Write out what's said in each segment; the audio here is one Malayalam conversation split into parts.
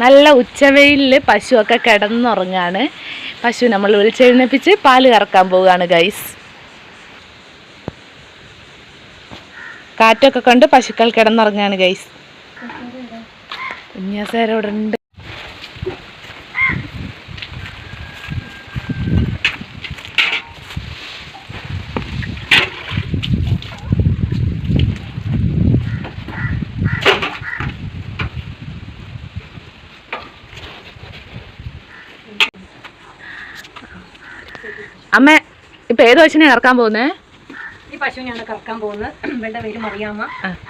നല്ല ഉച്ചവെയിലിൽ പശുവൊക്കെ കിടന്നുറങ്ങാണ്. പശു നമ്മൾ വിളിച്ചെഴുന്നേപ്പിച്ച് പാല് കറക്കാൻ പോവുകയാണ് ഗൈസ്. കാറ്റൊക്കെ കണ്ട് പശുക്കൾ കിടന്നുറങ്ങാണ് ഗൈസ്. കുഞ്ഞാസാരോടെ ഉണ്ട്. അമ്മ ഇപ്പൊ ഏത് പശുവിനെ കറക്കാൻ പോകുന്നേ? ഈ പശുവിനെയാണ് കറക്കാൻ പോകുന്നത്. ഇവളുടെ പേര് മറിയാമ്മ.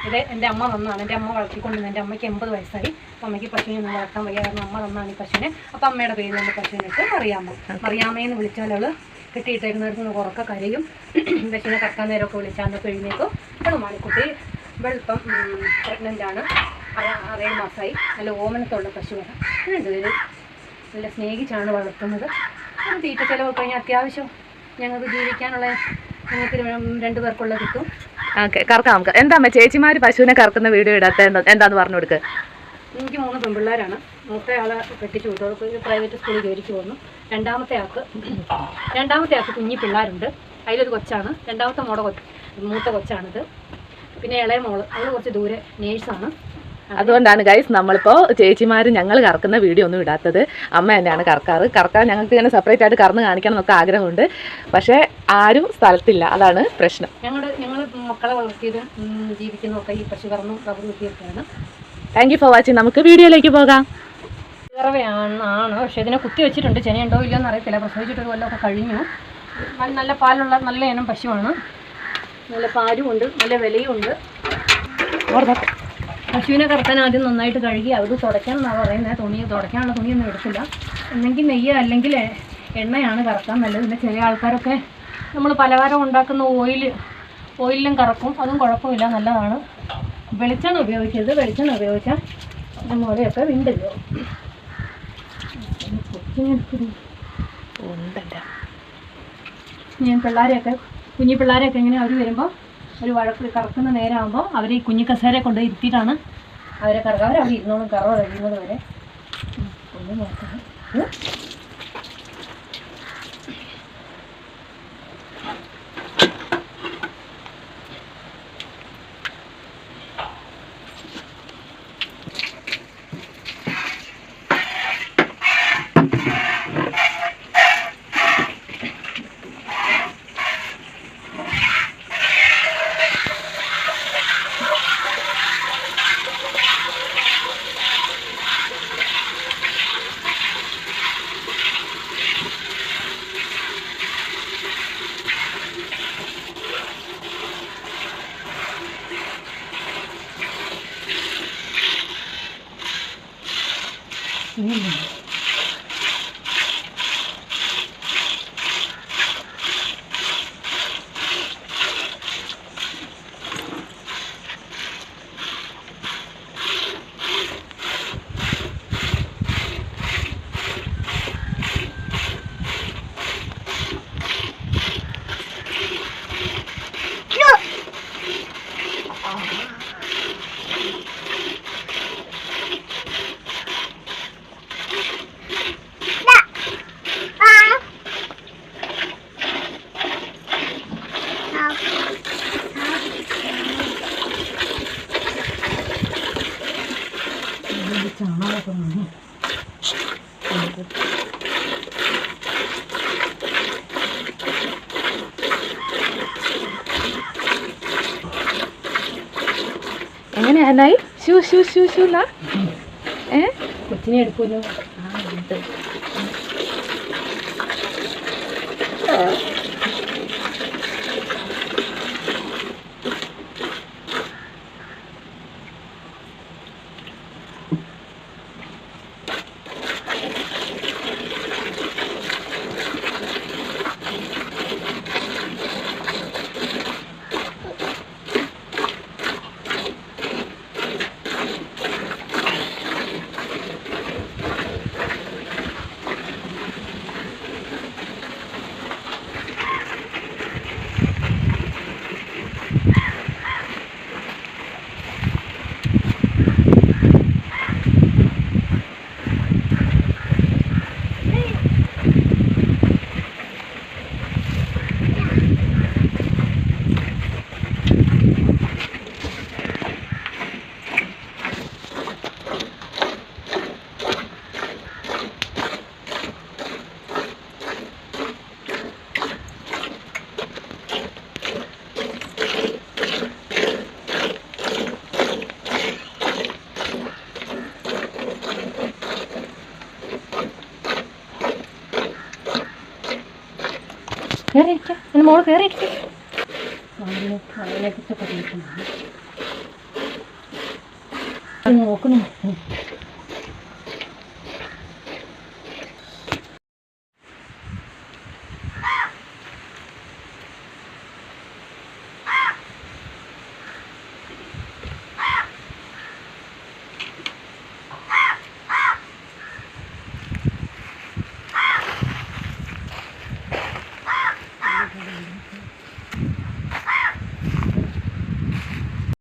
ഇത് എൻ്റെ അമ്മ തന്നാണ്. എൻ്റെ അമ്മ വളർത്തിക്കൊണ്ടിരുന്നത്. എൻ്റെ അമ്മയ്ക്ക് 80 വയസ്സായി. അപ്പം അമ്മയ്ക്ക് പശുവിനെ ഒന്നും വളർത്താൻ വയ്യ. കാരണം അമ്മ തന്നാണ് ഈ പശുവിനെ. അപ്പം അമ്മയുടെ പേര് തന്നെ പശുവിനിട്ട് മറിയാമ്മ. മറിയാമ്മയെന്ന് വിളിച്ചാൽ അവള് കെട്ടിയിട്ടേക്കുന്നിടത്ത് നിന്ന് ഉറക്ക കരയും. പശുവിനെ കറക്കാൻ നേരമൊക്കെ വിളിച്ചാൽ അന്നൊക്കെ എഴുന്നേക്കും. അവള് മാണിക്കുട്ടി. ഇവളിപ്പം പ്രഗ്നൻ്റാണ്. 6 മാസമായി. നല്ല ഓമനത്തുള്ള പശുവാണ്. രണ്ടുപേര് നല്ല സ്നേഹിച്ചാണ് വളർത്തുന്നത്. തീറ്റ ചിലവൊക്കെ കഴിഞ്ഞാൽ അത്യാവശ്യം ഞങ്ങൾക്ക് ജീവിക്കാനുള്ള ഞങ്ങൾക്ക് 2 പേർക്കുള്ള കിട്ടും. കറക്കാം നമുക്ക്. എന്താ ചേച്ചിമാര് പശുവിനെ കറക്കുന്ന വീഡിയോ ഇടാത്ത എന്താന്ന് പറഞ്ഞു കൊടുക്കുക. എനിക്ക് 3 പെൺപിള്ളേരാണ്. മൂത്തയാളെ കെട്ടിച്ചു വിട്ടു, പ്രൈവറ്റ് സ്കൂളിൽ ജോലിക്ക് പോകുന്നു. രണ്ടാമത്തെ ആൾക്ക് കുഞ്ഞി പിള്ളേരുണ്ട്. അതിലൊരു കൊച്ചാണ്. രണ്ടാമത്തെ മൂത്ത കൊച്ചാണിത്. പിന്നെ ഇളയ മോള്, അവൾ കുറച്ച് ദൂരെ നേഴ്സാണ്. അതുകൊണ്ടാണ് ഗൈസ് നമ്മളിപ്പോൾ ചേച്ചിമാർ ഞങ്ങൾ കറക്കുന്ന വീഡിയോ ഒന്നും ഇടാത്തത്. അമ്മ തന്നെയാണ് കറക്കാൻ ഞങ്ങൾക്ക് ഇങ്ങനെ സെപ്പറേറ്റ് ആയിട്ട് കറന്ന് കാണിക്കണം എന്നൊക്കെ ആഗ്രഹമുണ്ട്. പക്ഷേ ആരും സ്ഥലത്തില്ല, അതാണ് പ്രശ്നം. ഞങ്ങൾ മക്കളെ വളർത്തിയതും ജീവിക്കുന്നതൊക്കെ ഈ പശു കറന്നും റബ്ബർ കുത്തിയൊക്കെയാണ്. Thank you for watching. നമുക്ക് വീഡിയോയിലേക്ക് പോകാം. ആണ് പക്ഷേ ഇതിനെ കുത്തി വെച്ചിട്ടുണ്ട്. ചെനയുണ്ടോ ഇല്ലയോ എന്ന് അറിയത്തില്ല. പ്രസവിച്ചിട്ടൊരു കൊല്ലമൊക്കെ കഴിഞ്ഞു. നല്ല പാലുള്ള നല്ല ഇനം പശുവാണ്. നല്ല പാലും ഉണ്ട്, നല്ല വിലയും ഉണ്ട്. പശുവിനെ കറക്കാൻ ആദ്യം നന്നായിട്ട് കഴുകി അത് തുടയ്ക്കാമെന്നാണ് പറയുന്നത്. തുടയ്ക്കാനുള്ള തുണിയൊന്നും എടുക്കില്ല. എന്നെങ്കിൽ നെയ്യ് അല്ലെങ്കിൽ എണ്ണയാണ് കറക്കാൻ നല്ലത്. പിന്നെ ചില ആൾക്കാരൊക്കെ നമ്മൾ പലഹാരം ഉണ്ടാക്കുന്ന ഓയിലും കറക്കും. അതും കുഴപ്പമില്ല, നല്ലതാണ്. വെളിച്ചെണ്ണ ഉപയോഗിക്കരുത്. വെളിച്ചെണ്ണ ഉപയോഗിച്ചാൽ ഇതിൻ്റെ മുലയൊക്കെ വിണ്ടല്ലോ. ഞാൻ കുഞ്ഞി പിള്ളേരെയൊക്കെ ഇങ്ങനെ അവർ വരുമ്പോൾ ഒരു വഴക്ക് കറക്കുന്ന നേരമാകുമ്പോൾ അവർ ഈ കുഞ്ഞി കസേരയെ കൊണ്ട് ഇരുത്തിയിട്ടാണ് അവരെ കറക്കുക. അവരവിടെ ഇരുന്നോളും കറവ കഴിയുന്നത് വരെ. ഒന്ന് നോക്കണം. എങ്ങനെയായി ഷൂ കൊച്ചിനെ എടുക്കുമല്ലോ. കയറിയിരിക്കാം, എൻ്റെ മോള് കയറിയിരിക്കും. അതിനെ കുറിച്ചൊക്കെ നോക്കുന്നു.